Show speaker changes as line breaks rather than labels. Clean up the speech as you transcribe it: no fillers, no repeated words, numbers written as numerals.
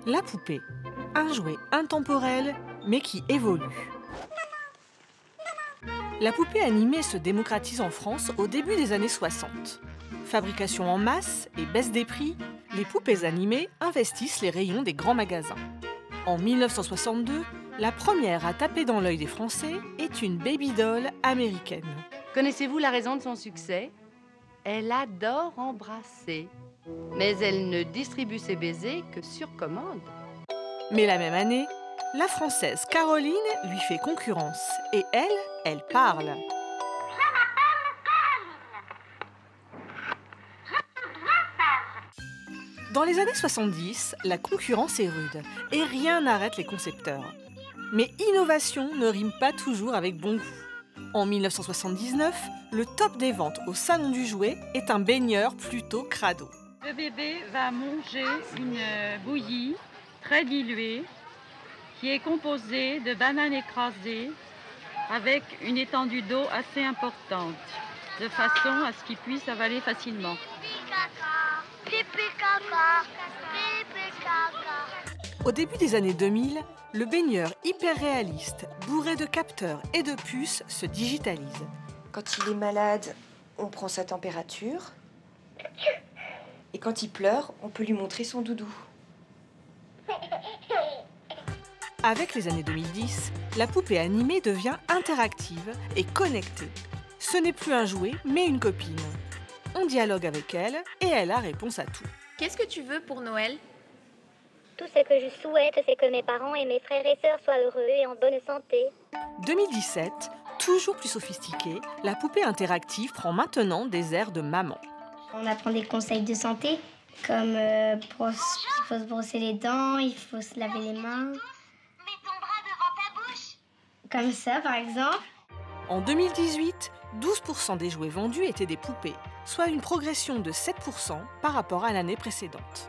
La poupée, un jouet intemporel, mais qui évolue. La poupée animée se démocratise en France au début des années 60. Fabrication en masse et baisse des prix, les poupées animées investissent les rayons des grands magasins. En 1962, la première à taper dans l'œil des Français est une baby doll américaine.
Connaissez-vous la raison de son succès? Elle adore embrasser, mais elle ne distribue ses baisers que sur commande.
Mais la même année, la Française Caroline lui fait concurrence et elle parle. Dans les années 70, la concurrence est rude et rien n'arrête les concepteurs. Mais innovation ne rime pas toujours avec bon goût. En 1979, le top des ventes au Salon du Jouet est un baigneur plutôt crado.
Le bébé va manger une bouillie très diluée qui est composée de bananes écrasées avec une étendue d'eau assez importante, de façon à ce qu'il puisse avaler facilement.
Au début des années 2000, le baigneur hyper réaliste, bourré de capteurs et de puces, se digitalise.
Quand il est malade, on prend sa température. Et quand il pleure, on peut lui montrer son doudou.
Avec les années 2010, la poupée animée devient interactive et connectée. Ce n'est plus un jouet, mais une copine. On dialogue avec elle et elle a réponse à tout.
Qu'est-ce que tu veux pour Noël?
Tout ce que je souhaite, c'est que mes parents et mes frères et sœurs soient heureux et en bonne santé.
2017, toujours plus sophistiquée, la poupée interactive prend maintenant des airs de maman.
On apprend des conseils de santé, comme il faut se brosser les dents, il faut se laver les mains.
Mets ton bras devant ta bouche.
Comme ça, par exemple.
En 2018, 12% des jouets vendus étaient des poupées, soit une progression de 7% par rapport à l'année précédente.